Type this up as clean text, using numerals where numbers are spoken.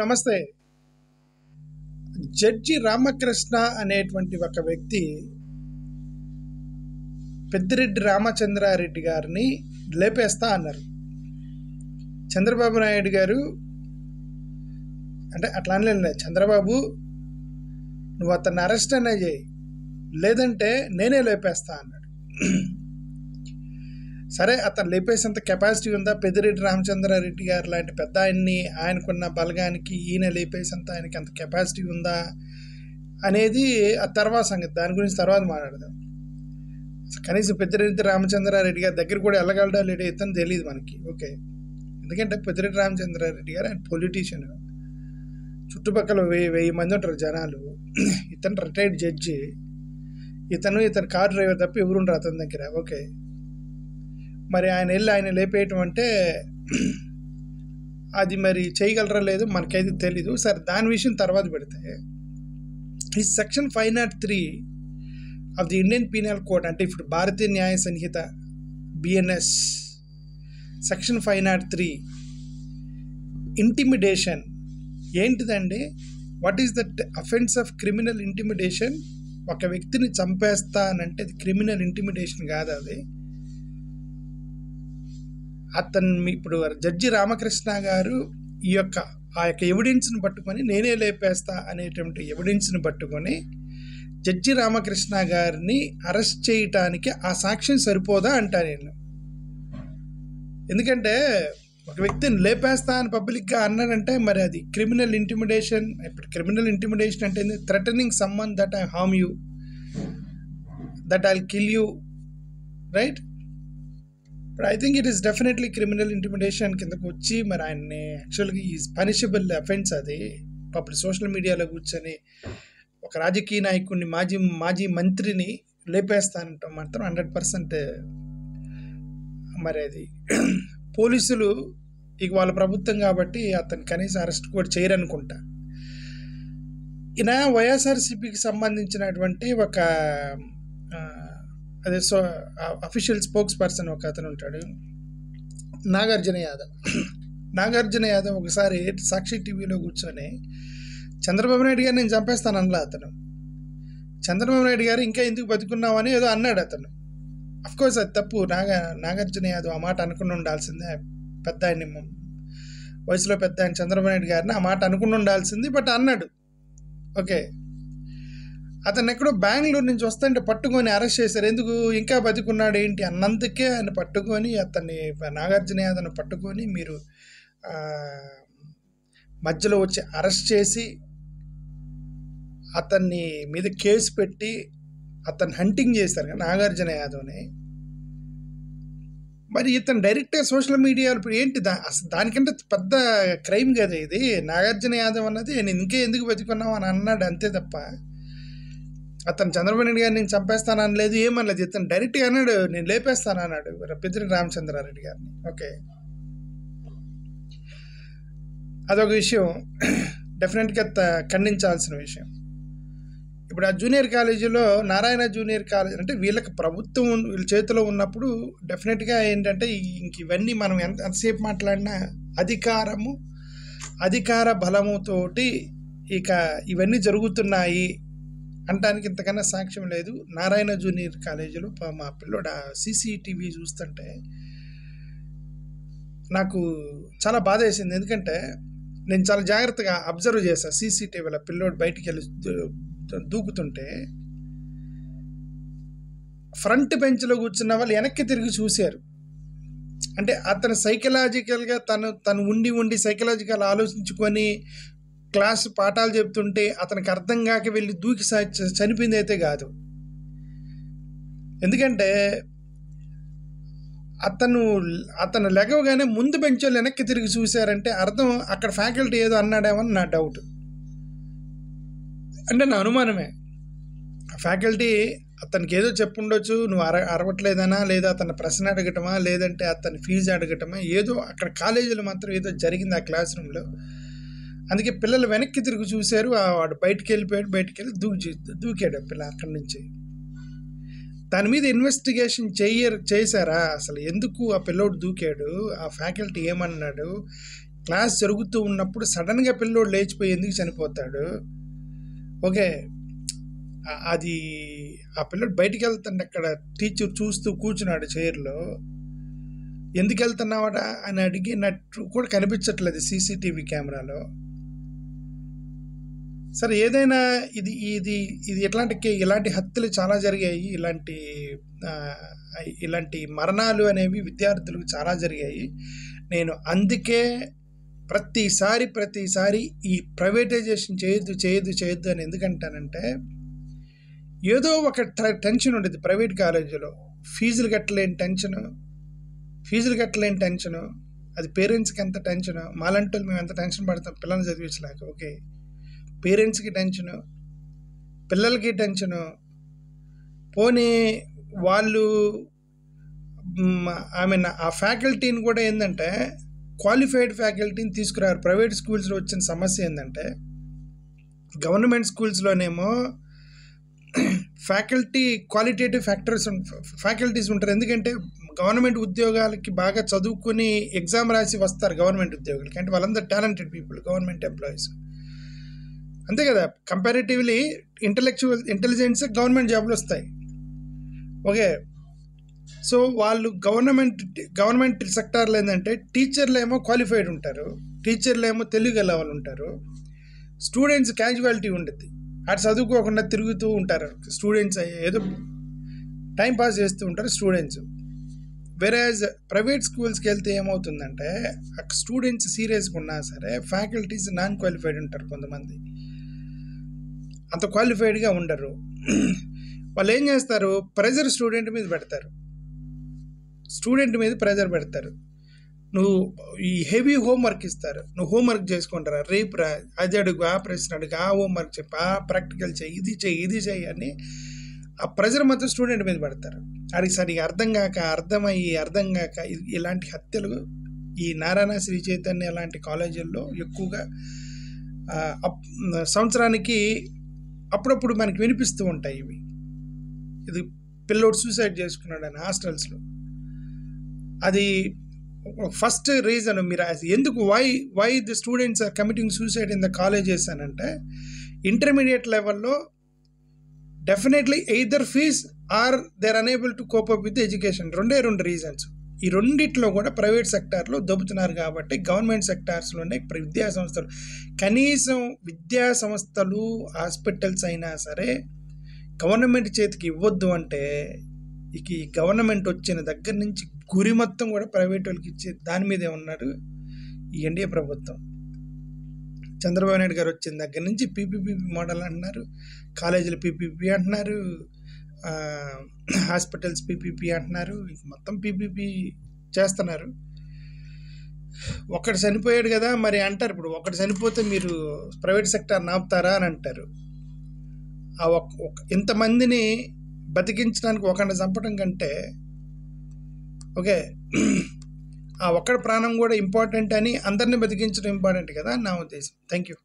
నమస్తే. జడ్జి రామకృష్ణ అనేటువంటి ఒక వ్యక్తి పెద్దిరెడ్డి రామచంద్రారెడ్డి గారిని లేపేస్తా అన్నారు. చంద్రబాబు నాయుడు గారు అంటే అట్లా అనలేదు, చంద్రబాబు నువ్వు అతన్ని అరెస్ట్ అనే చేయి, లేదంటే నేనే లేపేస్తా అన్నాడు. సరే, అతను లేపేసేంత కెపాసిటీ ఉందా? పెద్దిరెడ్డి రామచంద్రారెడ్డి గారు లాంటి పెద్ద ఆయనకున్న బలగానికి ఈయన లేపేసేంత ఆయనకి అంత కెపాసిటీ ఉందా అనేది ఆ తర్వాత సంగతి. దాని గురించి తర్వాత మాట్లాడదాం. కనీసం పెద్దిరెడ్డి రామచంద్రారెడ్డి గారి దగ్గర కూడా వెళ్ళగలడా లేడో ఇతను తెలియదు మనకి. ఓకే, ఎందుకంటే పెద్దిరెడ్డి రామచంద్రారెడ్డి గారు ఆయన పొలిటీషియన్, చుట్టుపక్కల 1000 మంది ఉంటారు జనాలు. ఇతను రిటైర్డ్ జడ్జి, ఇతను కార్ డ్రైవర్ తప్ప ఎవరుంటారు అతని దగ్గర. ఓకే, మరి ఆయన లేపేయటం అంటే అది మరి చేయగలరా లేదు మనకైతే తెలీదు. సరే, దాని విషయం తర్వాత పెడితే, ఈ section 503 of the Indian penal code, అంటే ఇప్పుడు భారతీయ న్యాయ సంహిత బిఎన్ఎస్ సెక్షన్ 503 ఇంటిమిడేషన్ ఏంటిదండి? What is that offence of criminal intimidation? ఒక వ్యక్తిని చంపేస్తానంటే అది క్రిమినల్ ఇంటిమిడేషన్ కాదు. అది అతన్ని ఇప్పుడు జడ్జి రామకృష్ణ గారు ఆ యొక్క ఎవిడెన్స్ని పట్టుకొని నేనే లేపేస్తా అనేటువంటి ఎవిడెన్స్ని పట్టుకొని జడ్జి రామకృష్ణ గారిని అరెస్ట్ చేయటానికి ఆ సాక్ష్యం సరిపోదా అంటా నేను. ఎందుకంటే ఒక వ్యక్తిని లేపేస్తా అని పబ్లిక్గా అన్నాడంటే మరి అది క్రిమినల్ ఇంటిమిడేషన్. ఇప్పుడు క్రిమినల్ ఇంటిమిడేషన్ అంటే threatening someone that I harm you, that I'll kill you, right? But I think it is definitely criminal intimidation కిందకు వచ్చి మరి ఆయన్ని యాక్చువల్గా ఈజ్ పనిషబుల్ అఫెన్స్. అది అప్పుడు సోషల్ మీడియాలో కూర్చొని ఒక రాజకీయ నాయకుడిని, మాజీ మంత్రిని లేపేస్తానంటాం మాత్రం 100% మరి అది పోలీసులు ఇక వాళ్ళ ప్రభుత్వం కాబట్టి అతను కనీసం అరెస్ట్ కూడా చేయరనుకుంటా. ఈయన వైఎస్ఆర్సీపీకి సంబంధించినటువంటి ఒక అదే అఫీషియల్ స్పోక్స్ పర్సన్ ఒక అతను ఉంటాడు, నాగార్జున యాదవ్. ఒకసారి సాక్షి టీవీలో కూర్చొని చంద్రబాబు నాయుడు గారు నేను చంపేస్తాను అనలా అతను. చంద్రబాబు నాయుడు గారు ఇంకా ఎందుకు బతుకున్నావు అని ఏదో అన్నాడు అతను. అఫ్కోర్స్ అది తప్పు. నాగార్జున యాదవ్ ఆ మాట అనుకుని ఉండాల్సిందే. పెద్ద ఆయన, వయసులో పెద్ద ఆయన చంద్రబాబు నాయుడు గారిని ఆ మాట అనుకుని ఉండాల్సింది, బట్ అన్నాడు. ఓకే, అతను ఎక్కడో బెంగళూరు నుంచి వస్తుంటే పట్టుకొని అరెస్ట్ చేశారు. ఎందుకు ఇంకా బతికున్నాడు ఏంటి అన్నందుకే ఆయన పట్టుకొని నాగార్జున యాదవ్ని పట్టుకొని మీరు మధ్యలో వచ్చి అరెస్ట్ చేసి అతన్ని మీద కేసు పెట్టి అతన్ని హంటింగ్ చేశారు కదా నాగార్జున యాదవ్ని. మరి ఇతను డైరెక్ట్గా సోషల్ మీడియాలో ఇప్పుడు ఏంటి అసలు దానికంటే పెద్ద క్రైమ్ కదా ఇది. నాగార్జున యాదవ్ అన్నది నేను ఇంకే ఎందుకు బతుకున్నావు అని అన్నాడు అంతే తప్ప అతను చంద్రబాబు నాయుడు గారిని నేను చంపేస్తాను అనలేదు, ఏమనలేదు. ఇతను డైరెక్ట్గా అన్నాడు నేను లేపేస్తాను అన్నాడు పెద్దిరెడ్డి రామచంద్రారెడ్డి గారిని. ఓకే, అదొక విషయం, డెఫినెట్గా ఖండించాల్సిన విషయం. ఇప్పుడు ఆ జూనియర్ కాలేజీలో నారాయణ జూనియర్ కాలేజ్ అంటే వీళ్ళకి ప్రభుత్వం వీళ్ళ చేతిలో ఉన్నప్పుడు డెఫినెట్గా ఏంటంటే ఇంక ఇవన్నీ మనం ఎంతసేపు మాట్లాడినా అధికార బలముతోటి ఇక ఇవన్నీ జరుగుతున్నాయి అంటానికి ఇంతకన్నా సాక్ష్యం లేదు. నారాయణ జూనియర్ కాలేజీలో మా పిల్లోడు CCTV చూస్తుంటే నాకు చాలా బాధ వేసింది. ఎందుకంటే నేను చాలా జాగ్రత్తగా అబ్జర్వ్ చేశాను. CCTVలో పిల్లోడు బయటికి వెళ్ళి దూకుతుంటే ఫ్రంట్ బెంచ్లో కూర్చున్న వాళ్ళు వెనక్కి తిరిగి చూశారు. అంటే అతను సైకలాజికల్గా తను ఉండి సైకలాజికల్ ఆలోచించుకొని క్లాస్ పాఠాలు చెప్తుంటే అతనికి అర్థం కాక వెళ్ళి దూకి చనిపోయింది అయితే కాదు. ఎందుకంటే అతను లెగవగానే ముందు బెంచోళ్ళు వెనక్కి తిరిగి చూశారంటే అర్థం అక్కడ ఫ్యాకల్టీ ఏదో అన్నాడేమని నా డౌట్. అంటే నా అనుమానమే. ఫ్యాకల్టీ అతనికి ఏదో చెప్పుండొచ్చు, నువ్వు అరవట్లేదనా, లేదా అతను ప్రశ్న అడగటమా, లేదంటే అతని ఫీజు అడగటమా, ఏదో అక్కడ కాలేజీలో మాత్రం ఏదో జరిగింది ఆ క్లాస్ రూమ్లో. అందుకే పిల్లలు వెనక్కి తిరిగి చూశారు. వాడు బయటికి వెళ్ళి దూకాడు పిల్ల అక్కడి నుంచి. దాని మీద క్లాస్ జరుగుతూ ఉన్నప్పుడు సడన్గా పిల్లోడు లేచిపోయి ఎందుకు చనిపోతాడు? ఓకే, అది ఆ పిల్లోడు బయటికి వెళ్తాడు, అక్కడ టీచర్ చూస్తూ కూర్చున్నాడు చైర్లో. ఎందుకు వెళ్తున్నావాడా అని అడిగినట్టు కూడా కనిపించట్లేదు సీసీటీవీ కెమెరాలో. సరే, ఏదైనా ఇది ఇది ఇది ఇలాంటి హత్యలు చాలా జరిగాయి. ఇలాంటి మరణాలు అనేవి విద్యార్థులకు చాలా జరిగాయి. నేను అందుకే ప్రతిసారి ఈ ప్రైవేటైజేషన్ చేయొద్దు అని ఎందుకంటానంటే, ఏదో ఒక టెన్షన్ ఉండేది ప్రైవేట్ కాలేజీలో. ఫీజులు కట్టలేని టెన్షను, అది పేరెంట్స్కి ఎంత టెన్షను. మాలంటూ మేము ఎంత టెన్షన్ పడతాం పిల్లల్ని చదివించలేక. ఓకే, పేరెంట్స్కి టెన్షను, పిల్లలకి టెన్షను. పోనీ వాళ్ళు ఆ ఫ్యాకల్టీని కూడా ఏంటంటే క్వాలిఫైడ్ ఫ్యాకల్టీని తీసుకురారు. ప్రైవేట్ స్కూల్స్లో వచ్చిన సమస్య ఏంటంటే, గవర్నమెంట్ స్కూల్స్లోనేమో క్వాలిటేటివ్ ఫ్యాకల్టీస్ ఉంటారు. ఎందుకంటే గవర్నమెంట్ ఉద్యోగాలకి బాగా చదువుకుని ఎగ్జామ్ రాసి వస్తారు గవర్నమెంట్ ఉద్యోగులకి. అంటే వాళ్ళందరూ టాలెంటెడ్ పీపుల్, గవర్నమెంట్ ఎంప్లాయీస్, అంతే కదా. కంపారిటివ్లీ ఇంటెలిజెన్స్ గవర్నమెంట్ జాబ్లు వస్తాయి. ఓకే, సో వాళ్ళు గవర్నమెంట్ సెక్టార్లో ఏంటంటే టీచర్లు ఏమో క్వాలిఫైడ్ ఉంటారు, టీచర్లు ఏమో తెలుగు వాళ్ళు ఉంటారు, స్టూడెంట్స్ క్యాజువాలిటీ ఉంటుంది. అటు చదువుకోకుండా తిరుగుతూ ఉంటారు స్టూడెంట్స్, ఏదో టైం పాస్ చేస్తూ ఉంటారు స్టూడెంట్స్. వెరాజ్ ప్రైవేట్ స్కూల్స్కి వెళ్తే ఏమవుతుందంటే, స్టూడెంట్స్ సీరియస్గా ఉన్నా సరే ఫ్యాకల్టీస్ నాన్ క్వాలిఫైడ్ ఉంటారు. కొంతమంది అంత క్వాలిఫైడ్గా ఉండరు. వాళ్ళు ఏం చేస్తారు, స్టూడెంట్ మీద ప్రెజర్ పెడతారు. నువ్వు ఈ హెవీ హోంవర్క్ ఇస్తారు, నువ్వు హోంవర్క్ చేసుకుంటారా, రేపు రా, అది అడుగు, ఆ ప్రశ్న అడుగు, ఆ హోంవర్క్ చెప్పి, ఆ ప్రాక్టికల్ చేయి, ఇది చేయి అని ఆ ప్రెజర్ మాత్రం స్టూడెంట్ మీద పెడతారు. అది సరిగా అర్థం కాక ఇలాంటి హత్యలు ఈ నారాయణ, శ్రీ చైతన్య లాంటి కాలేజీల్లో ఎక్కువగా సంవత్సరానికి అప్పుడప్పుడు మనకి వినిపిస్తూ ఉంటాయి. ఇది పిల్లోడు సూసైడ్ చేసుకున్నాడని హాస్టల్స్లో. అది ఫస్ట్ రీజన్. మీరు ఎందుకు why the students are committing suicide in the colleges అని అంటే, ఇంటర్మీడియట్ లెవెల్లో definitely either fees or they are unable to cope up with education. రెండు రీజన్స్. ఈ రెండిట్లో కూడా ప్రైవేట్ సెక్టార్లో దొబ్బుతున్నారు. కాబట్టి గవర్నమెంట్ సెక్టార్స్లోనే విద్యా సంస్థలు, కనీసం విద్యా సంస్థలు, హాస్పిటల్స్ అయినా సరే గవర్నమెంట్ చేతికి ఇవ్వద్దు అంటే, ఇక ఈ గవర్నమెంట్ వచ్చిన దగ్గర నుంచి గురి మొత్తం కూడా ప్రైవేట్ వాళ్ళకి ఇచ్చే దాని మీదే ఉన్నారు ఈ ఎన్డీఏ ప్రభుత్వం. చంద్రబాబు నాయుడు గారు వచ్చిన దగ్గర నుంచి పీపీపీ మోడల్ అంటున్నారు, కాలేజీలు పీపీపీ అంటున్నారు, హాస్పిటల్స్ పీపీపీ అంటున్నారు, మొత్తం పీపీపీ చేస్తున్నారు. ఒక్కడు చనిపోయాడు కదా మరి అంటారు. ఇప్పుడు ఒకటి చనిపోతే మీరు ప్రైవేట్ సెక్టార్ నాపుతారా అని అంటారు. ఇంతమందిని బతికించడానికి ఒకరిని చంపడం కంటే, ఓకే, ఆ ఒక్కడి ప్రాణం కూడా ఇంపార్టెంట్ అని అందరినీ బతికించడం ఇంపార్టెంట్ కదా నా ఉద్దేశం. Thank you.